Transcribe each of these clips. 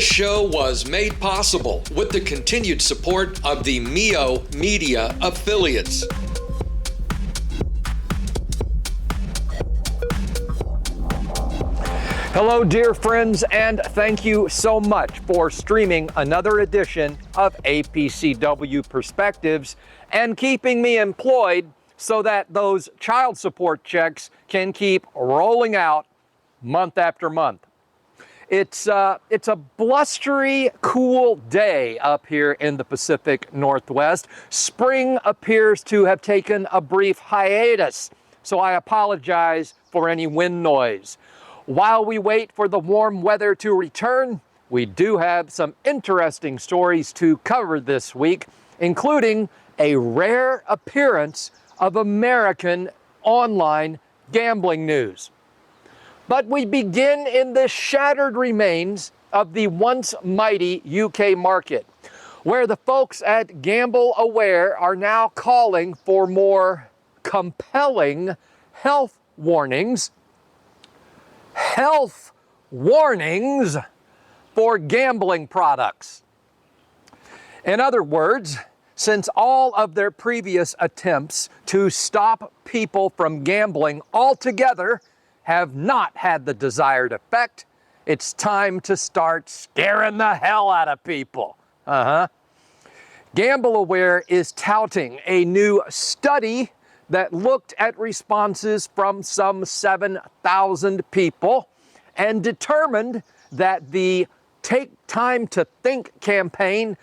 This show was made possible with the continued support of the MEO Media affiliates. Hello, dear friends, and thank you so much for streaming another edition of APCW Perspectives and keeping me employed so that those child support checks can keep rolling out month after month. It's a blustery, cool day up here in the Pacific Northwest. Spring appears to have taken a brief hiatus, so I apologize for any wind noise. While we wait for the warm weather to return, we do have some interesting stories to cover this week, including a rare appearance of American online gambling news. But we begin in the shattered remains of the once mighty UK market, where the folks at Gamble Aware are now calling for more compelling health warnings for gambling products. In other words, since all of their previous attempts to stop people from gambling altogether have not had the desired effect, it's time to start scaring the hell out of people. Gamble Aware is touting a new study that looked at responses from some 7,000 people and determined that the Take Time to Think campaign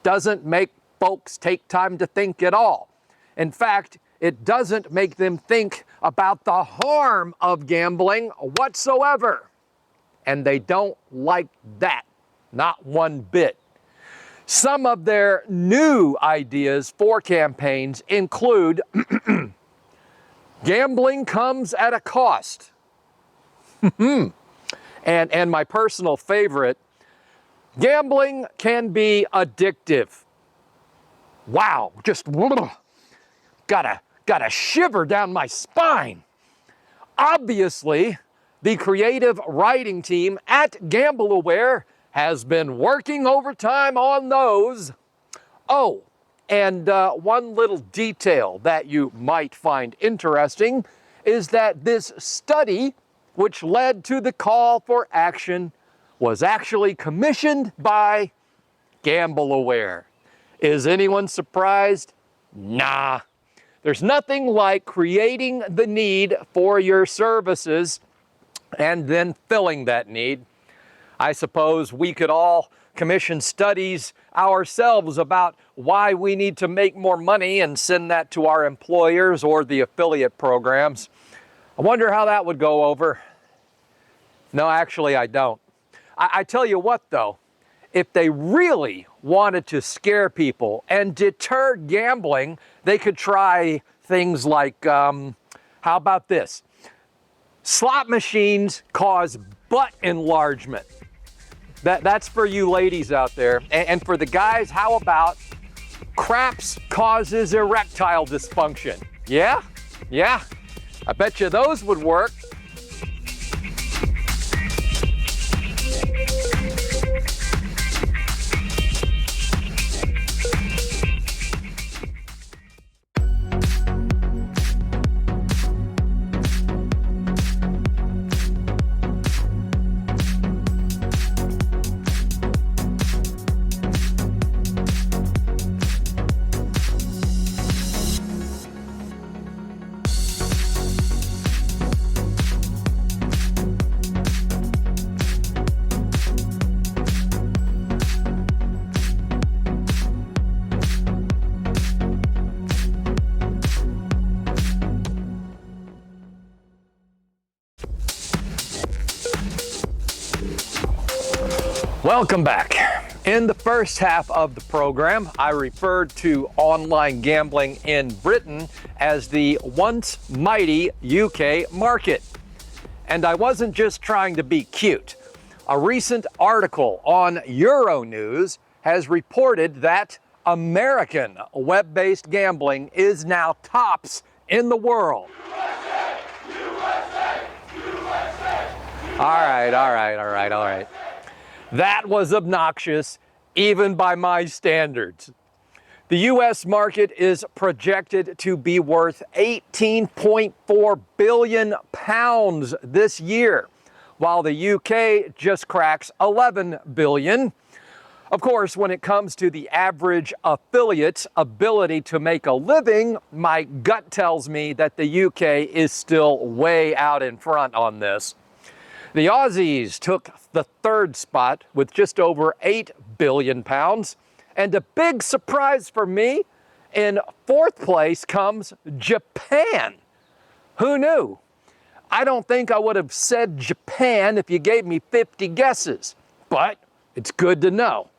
doesn't make folks take time to think at all. In fact, it doesn't make them think about the harm of gambling whatsoever. And they don't like that, not one bit. Some of their new ideas for campaigns include gambling comes at a cost. and my personal favorite, gambling can be addictive. Wow, just got a shiver down my spine. Obviously, the creative writing team at Gamble Aware has been working overtime on those. Oh, and one little detail that you might find interesting is that this study, which led to the call for action, was actually commissioned by Gamble Aware. Is anyone surprised? Nah. There's nothing like creating the need for your services and then filling that need. I suppose we could all commission studies ourselves about why we need to make more money and send that to our employers or the affiliate programs. I wonder how that would go over. No, actually, I don't. I tell you what, though, if they really wanted to scare people and deter gambling, they could try things like, how about this? Slot machines cause butt enlargement. That's for you ladies out there. And for the guys, how about craps causes erectile dysfunction? Yeah? Yeah. I bet you those would work. Welcome back. In the first half of the program, I referred to online gambling in Britain as the once mighty UK market. And I wasn't just trying to be cute. A recent article on Euronews has reported that American web-based gambling is now tops in the world. USA, USA, USA. All right. That was obnoxious, even by my standards. The US market is projected to be worth 18.4 billion pounds this year, while the UK just cracks 11 billion. Of course, when it comes to the average affiliate's ability to make a living, my gut tells me that the UK is still way out in front on this. The Aussies took the third spot with just over 8 billion pounds. And a big surprise for me, in fourth place comes Japan. Who knew? I don't think I would have said Japan if you gave me 50 guesses, but it's good to know.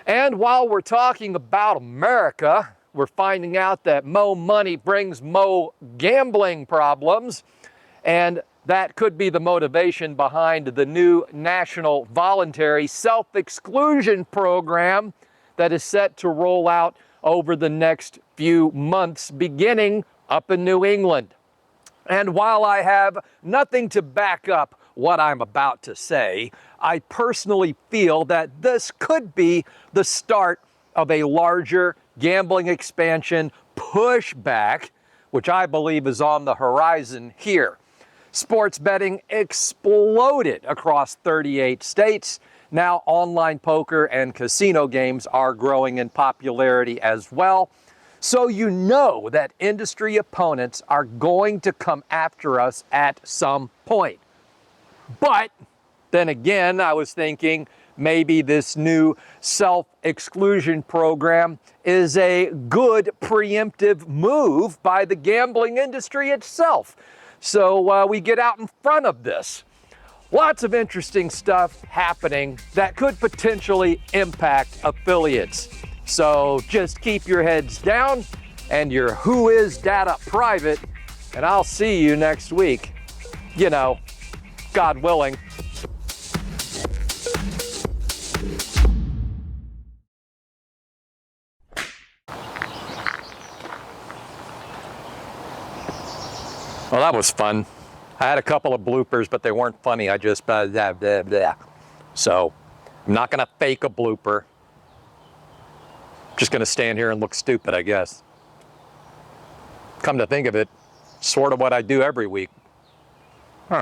And while we're talking about America, we're finding out that mo money brings mo gambling problems, and that could be the motivation behind the new national voluntary self-exclusion program that is set to roll out over the next few months, beginning up in New England. And while I have nothing to back up what I'm about to say, I personally feel that this could be the start of a larger gambling expansion pushback, which I believe is on the horizon here. Sports betting exploded across 38 states. Now online poker and casino games are growing in popularity as well. So you know that industry opponents are going to come after us at some point. But then again, I was thinking maybe this new self-exclusion program is a good preemptive move by the gambling industry itself. So we get out in front of this. Lots of interesting stuff happening that could potentially impact affiliates. So just keep your heads down and your Whois data private, and I'll see you next week. You know, God willing. Well, that was fun. I had a couple of bloopers, but they weren't funny. I just blah, blah, blah, blah. So I'm not gonna fake a blooper. Just gonna stand here and look stupid, I guess. Come to think of it, sort of what I do every week. Huh.